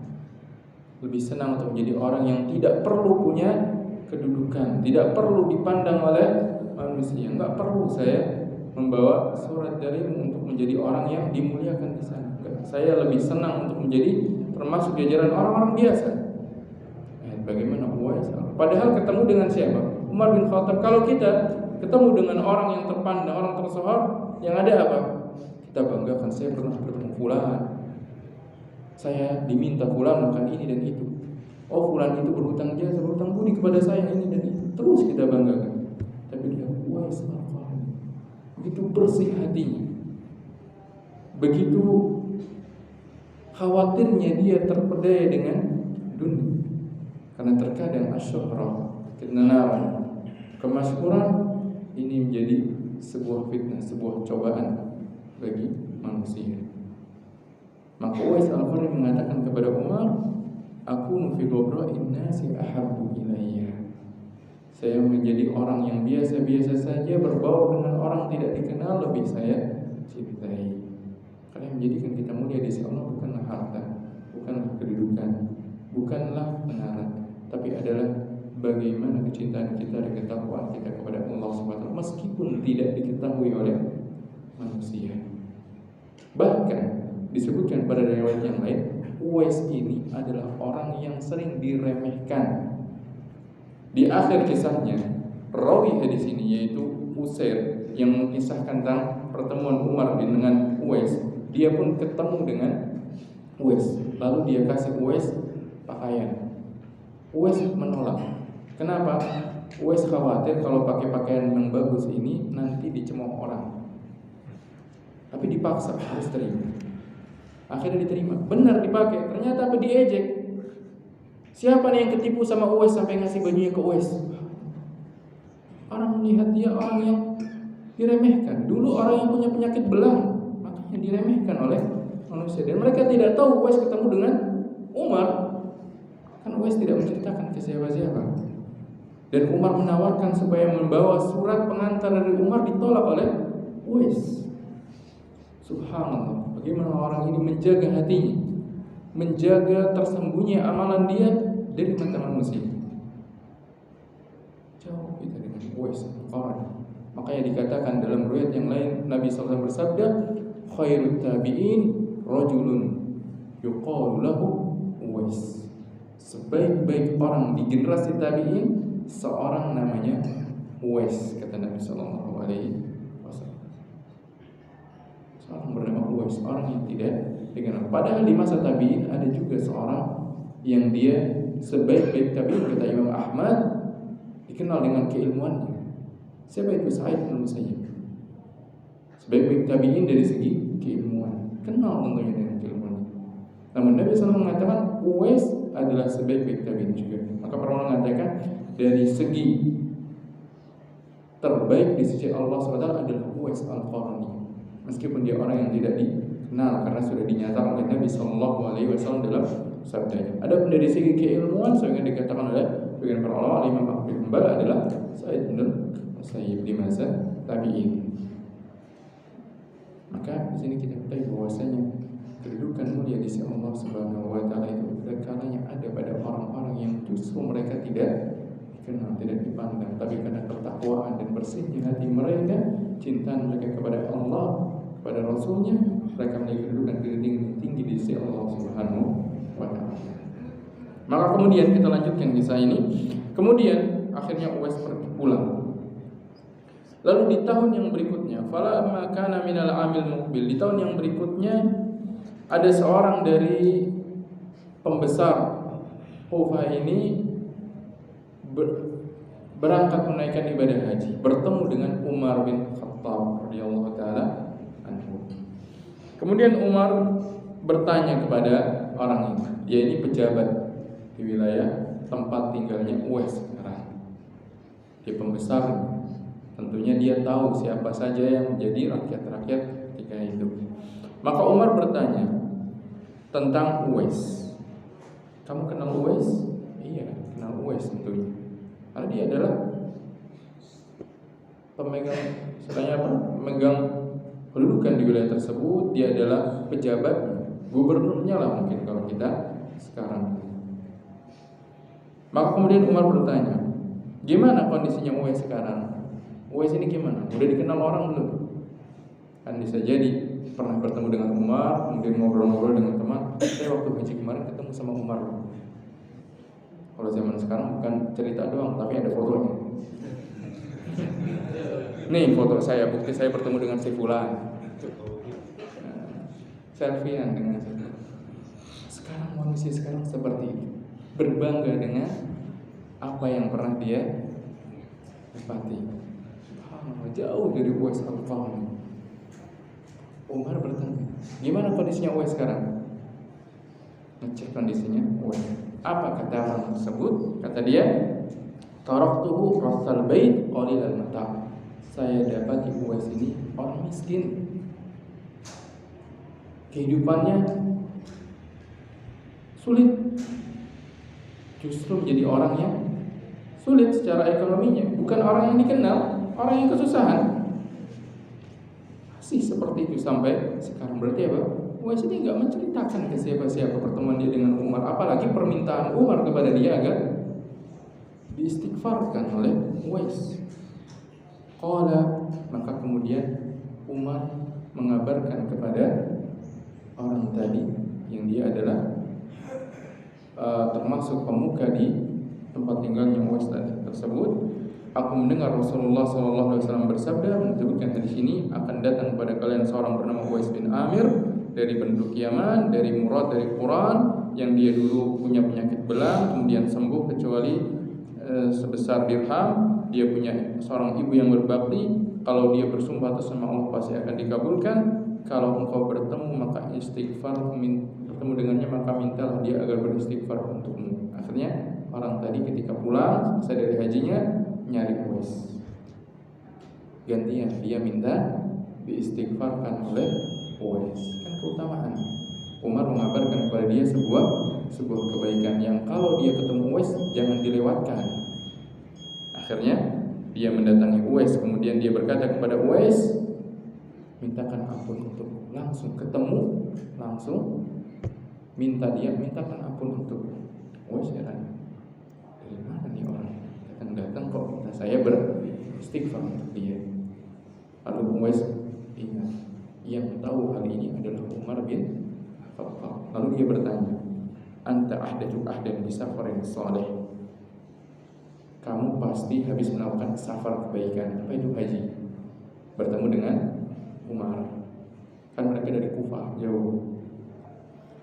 Lebih senang untuk menjadi orang yang tidak perlu punya kedudukan, tidak perlu dipandang oleh manusia. Enggak perlu saya membawa surat darimu untuk menjadi orang yang dimuliakan di sana. Saya lebih senang untuk menjadi termasuk jajaran orang-orang biasa. Bagaimana Uwais? Padahal ketemu dengan siapa? Umar bin Khattab. Kalau kita ketemu dengan orang yang terpandang, orang tersohor, yang ada apa? Kita banggakan, saya pernah bertemu fulan, saya diminta fulan melakukan ini dan itu. Oh, fulan itu berhutang jasa, berhutang budi kepada saya ini dan itu. Terus kita banggakan. Tapi dia Uwais al-Qarni, begitu bersih hatinya, begitu khawatirnya dia terpedaya dengan dunia. Karena terkadang asyuhrah, ketenaran, kemasyhuran ini menjadi sebuah fitnah, sebuah cobaan bagi manusia. Maka Uwais al-Qarni mengatakan kepada Umar, aku fi ghabra'in nasi ahabbu ilayya. Saya menjadi orang yang biasa-biasa saja, berbau dengan orang tidak dikenal, lebih saya cintai. Karena yang menjadikan kita mulia di sisi Allah bukanlah harta, bukanlah kedudukan, bukanlah pengaruh, tapi adalah bagaimana kecintaan kita dan ketakwaan kita kepada Allah SWT meskipun tidak diketahui oleh manusia. Bahkan disebutkan pada riwayat yang lain, Uwais ini adalah orang yang sering diremehkan. Di akhir kisahnya, rawi hadis ini yaitu Usair yang mengisahkan tentang pertemuan Umar dengan Uwais, dia pun ketemu dengan Uwais, lalu dia kasih Uwais pakaian. Uwais menolak. Kenapa? Uwais khawatir kalau pakai pakaian yang bagus ini nanti dicemooh orang. Tapi dipaksa harus terima. Akhirnya diterima. Benar dipakai. Ternyata apa? Diejek. Siapa nih yang ketipu sama Uwais sampai ngasih bajunya ke Uwais? Orang melihat dia orang yang diremehkan. Dulu orang yang punya penyakit belah, makanya diremehkan oleh manusia. Dan mereka tidak tahu Uwais ketemu dengan Umar. Kan Uwais tidak menceritakan ke siapa-siapa. Dan Umar menawarkan supaya membawa surat pengantar dari Umar, ditolak oleh Uwais. Subhanallah, bagaimana orang ini menjaga hatinya, menjaga tersembunyi amalan dia dari mata manusia. Jauh kita dengan Uwais al-Qarni. Makanya dikatakan dalam riwayat yang lain, Nabi SAW bersabda, khairut tabi'in rajulun yuqalu lahu Uwais. Sebaik-baik orang di generasi tabi'in seorang namanya Uwais, kata Nabi SAW. Seorang bernama Uwais, orang yang tidak dikenal. Padahal di masa tabi'in ada juga seorang yang dia sebaik-baik tabi'in, kata Imam Ahmad, dikenal dengan keilmuannya. Siapa itu? Sa'id bin Musayyib. Sebaik-baik tabi'in dari segi keilmuan, kenal tentunya dengan keilmuannya. Namun Nabi SAW mengatakan Uwais adalah sebaik-baik tabi'in juga. Maka para ulama mengatakan dari segi terbaik di sisi Allah SWT adalah Uwais al-Qarni. Meskipun dia orang yang tidak dikenal karena sudah dinyatakan oleh Nabi SAW dalam sabdanya. Adapun dari segi keilmuan, sebagaimana dikatakan oleh sebagian para ulama, Imam Ahmad bin Hanbal adalah Sa'id bin Musayyib di masa tabi'in. Maka di sini kita ketahui bahwasanya kedudukan mulia di sisi Allah Subhanahu wa taala itu kalanya ada pada orang-orang yang justru mereka tidak dikenal, tidak dipandang, tapi karena ketakwaan dan bersihnya hati mereka, cinta mereka kepada Allah, kepada Rasulnya, mereka memiliki kedudukan tinggi di sisi Allah Subhanahu wa taala. Maka kemudian kita lanjutkan kisah ini. Kemudian akhirnya Uwais pergi pulang. Lalu di tahun yang berikutnya, falamma kana minal amil muqbil, di tahun yang berikutnya ada seorang dari pembesar Kufah ini berangkat menaikkan ibadah haji, bertemu dengan Umar bin Khattab radhiyallahu taala anhu. Kemudian Umar bertanya kepada orang ini, dia ini pejabat di wilayah tempat tinggalnya Uwais sekarang. Dia pembesar, tentunya dia tahu siapa saja yang menjadi rakyat-rakyat ketika itu. Maka Umar bertanya tentang Uwais. Kamu kenal Uwais? Iya, kenal Uwais tentunya. Karena dia adalah pemegang kedudukan di wilayah tersebut. Dia adalah pejabat, gubernurnya lah mungkin kalau kita sekarang. Maka kemudian Umar bertanya, gimana kondisinya Uwais sekarang? Uwais ini gimana? Udah dikenal orang belum? Kan bisa jadi pernah bertemu dengan Umar, kemudian ngobrol-ngobrol dengan teman. Saya waktu haji kemarin ketemu sama Umar. Kalau zaman sekarang bukan cerita doang, tapi ada fotonya. Nih foto saya, bukti saya bertemu dengan si fulan. Selfiean dengan saya. Sekarang manusia sekarang seperti ini, berbangga dengan apa yang pernah dia dapati. Jauh dari Uwais al-Qarni. Umar bertanya, gimana kondisinya Uwais sekarang? Ngecek kondisinya Uwais. Apa kata orang tersebut? Kata dia, taraktuhu rasal bait qalilal mata'. Saya dapati Uwais ini orang miskin. Kehidupannya sulit. Justru menjadi orang yang sulit secara ekonominya. Bukan orang yang dikenal, orang yang kesusahan. Masih seperti itu sampai sekarang. Berarti apa? Uwais ini gak menceritakan ke siapa-siapa pertemuan dia dengan Umar. Apalagi permintaan Umar kepada dia agar diistighfarkan oleh Uwais. Qala, maka kemudian Umar mengabarkan kepada orang tadi yang dia adalah termasuk pemuka di tempat tinggalnya Uwais tadi tersebut. Aku mendengar Rasulullah SAW bersabda, menyebutkan hadis ini, akan datang kepada kalian seorang bernama Uwais bin Amir dari penduduk Yaman, dari Murad, dari Quran, yang dia dulu punya penyakit belang, kemudian sembuh kecuali sebesar dirham. Dia punya seorang ibu yang berbakti. Kalau dia bersumpah atas nama Allah pasti akan dikabulkan. Kalau engkau bertemu maka istighfar, bertemu dengannya maka mintalah dia agar beristighfar untukmu. Akhirnya orang tadi ketika pulang selesai dari hajinya nyari Uwais. Gantian dia minta diistighfarkan oleh Uwais. Kan keutamaan. Umar mengabarkan kepada dia sebuah kebaikan yang kalau dia ketemu Uwais jangan dilewatkan. Akhirnya dia mendatangi Uwais, kemudian dia berkata kepada Uwais, mintakan ampun untuk. Langsung ketemu, langsung mintakan ampun untuk. Uwais heran, dari mana nih orang datang kok minta saya beristighfar untuk dia. Lalu Uwais ingat, yang tahu hal ini adalah Umar bin Khattab. Lalu dia bertanya, anta ahdatsu ahdan bisafarin salih. Kamu pasti habis melakukan safar kebaikan. Apa itu haji? Bertemu dengan Umar. Kan mereka dari Kufah, jauh.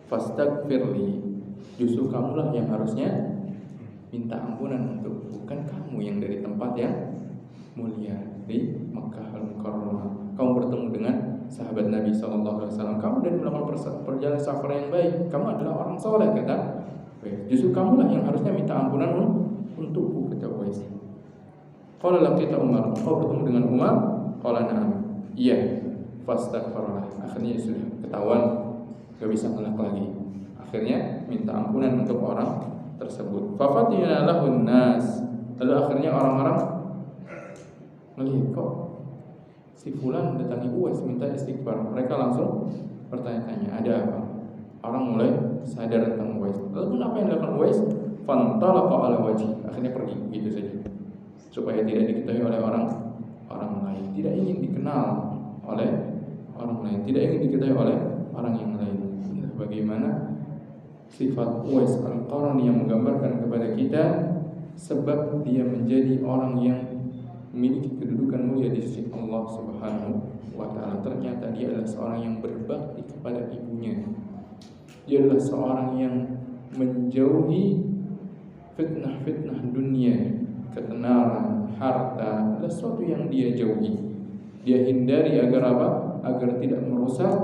Fastaghfirli. Justru kamulah yang harusnya minta ampunan untuk, bukan kamu yang dari tempat yang mulia di Makkah Al-Mukarramah. Kamu bertemu dengan sahabat Nabi SAW. Kamu dari melakukan perjalanan safar yang baik. Kamu adalah orang soleh, kata. Justru kamulah yang harusnya minta ampunan untukku, kata Uwais. Qala laqita Umar, kau bertemu dengan Umar? Qala na'am. Iya. Fastaghfarlah. Akhirnya sudah ketahuan gak bisa ngelak lagi. Akhirnya minta ampunan untuk orang tersebut. Fafatina lahun nas. Lalu akhirnya orang-orang melihat, kok si fulan datangi Uwais minta istighfar. Mereka langsung bertanya-tanya, ada apa? Orang mulai sadar tentang Uwais. Lalu apa yang dilakukan Uwais? Fantalaqa ala wajhi. Akhirnya pergi begitu saja, supaya tidak diketahui oleh orang lain. Tidak ingin dikenal oleh orang lain, tidak ingin diketahui oleh orang yang lain. Bagaimana sifat Uwais al-Qarni yang menggambarkan kepada kita, sebab dia menjadi orang yang memiliki kedudukan mulia di sisi Allah Subhanahu wa Ta'ala. Ternyata dia adalah seorang yang berbakti kepada ibunya. Dia adalah seorang yang menjauhi fitnah-fitnah dunia, ketenaran, harta, adalah sesuatu yang dia jauhi. Dia hindari agar apa? Agar tidak merusak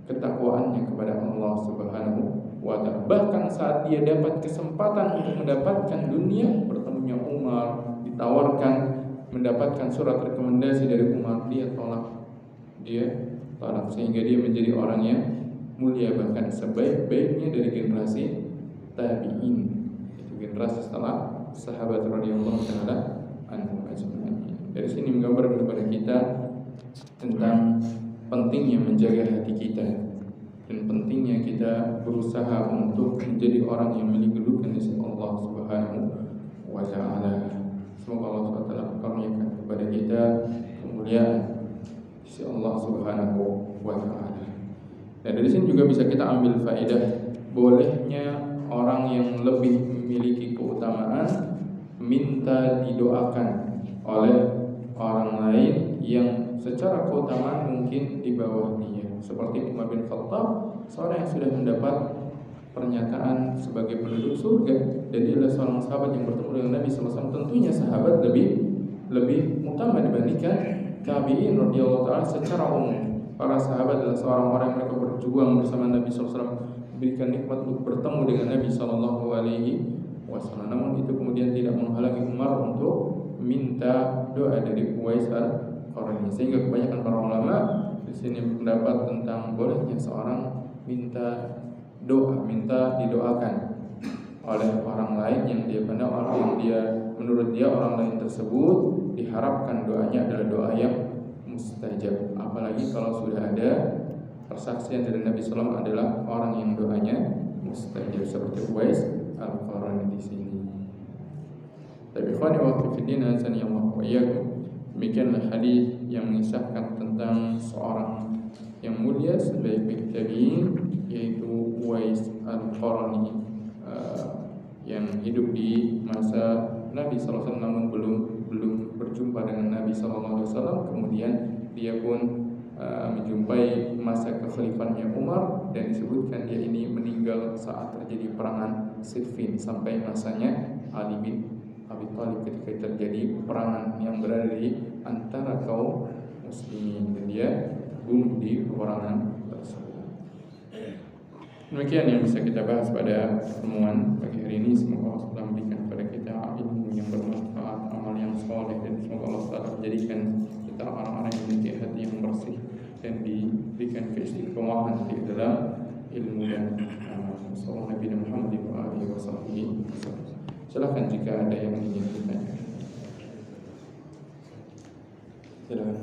ketakwaannya kepada Allah Subhanahu wa Ta'ala. Bahkan saat dia dapat kesempatan untuk mendapatkan dunia, bertemunya Umar, ditawarkan mendapatkan surat rekomendasi dari Umar, dia tolak. Sehingga dia menjadi orang yang mulia, bahkan sebaik-baiknya dari generasi tabi'in, itu generasi setelah sahabat radhiyallahu taala anhum ajma'in. Dari sini menggambarkan kepada kita tentang pentingnya menjaga hati kita dan pentingnya kita berusaha untuk menjadi orang yang memiliki kedudukan di sisi Allah Subhanahu wa Ta'ala. Semoga Allah SWT karuniakan kepada kita kemuliaan di sisi Allah Subhanahu wa Ta'ala. Dan dari sini juga bisa kita ambil faedah bolehnya orang yang lebih memiliki keutamaan minta didoakan oleh orang lain yang secara keutamaan mungkin di bawah dia, seperti Umar bin Khattab, seorang yang sudah mendapat pernyataan sebagai penduduk surga, dan dia adalah seorang sahabat yang bertemu dengan Nabi SAW. Tentunya sahabat lebih utama dibandingkan tabi'in radhiyallahu ta'ala secara umum. Para sahabat adalah seorang orang yang mereka berjuang bersama Nabi SAW, memberikan nikmat untuk bertemu dengan Nabi SAW. Namun itu kemudian tidak menghalangi Umar untuk minta doa dari Uwais al-Qarni. Sehingga kebanyakan para ulama di sini berpendapat tentang bolehnya seorang minta didoakan oleh orang lain yang dia pandang, orang yang dia menurut dia orang lain tersebut diharapkan doanya adalah doa yang mustajab. Apalagi kalau sudah ada persaksian dari Nabi SAW adalah orang yang doanya mustajab, seperti Uwais al-Qarni di sini. Tapi ikhwani wa akhwati fillah, azanillahu wa iyyakum, demikianlah hadis yang mengisahkan tentang seorang yang mulia sebaik-baik tabi'in, yaitu Uwais al-Qarni, yang hidup di masa Nabi SAW namun belum berjumpa dengan Nabi SAW. Kemudian dia pun menjumpai masa kekhalifahannya Umar, dan disebutkan dia ini meninggal saat terjadi perangan Siffin, sampai masanya Ali bin Abi Thalib ketika terjadi perangan yang berada di antara kaum muslimin, dan dia bunuh di peperangan tersebut. Demikian yang bisa kita bahas pada pertemuan pagi hari ini. Semoga Allah SWT memberikan kepada kita ilmu yang bermanfaat, amal yang saleh, dan semoga Allah SWT menjadikan kita orang-orang yang memiliki hati yang bersih dan diberikan keistiqomahan di dalam ilmu dan amal. Sallallahu Nabi Muhammad wa alihi wasallam. Silakan jika ada yang ingin bertanya. Silakan.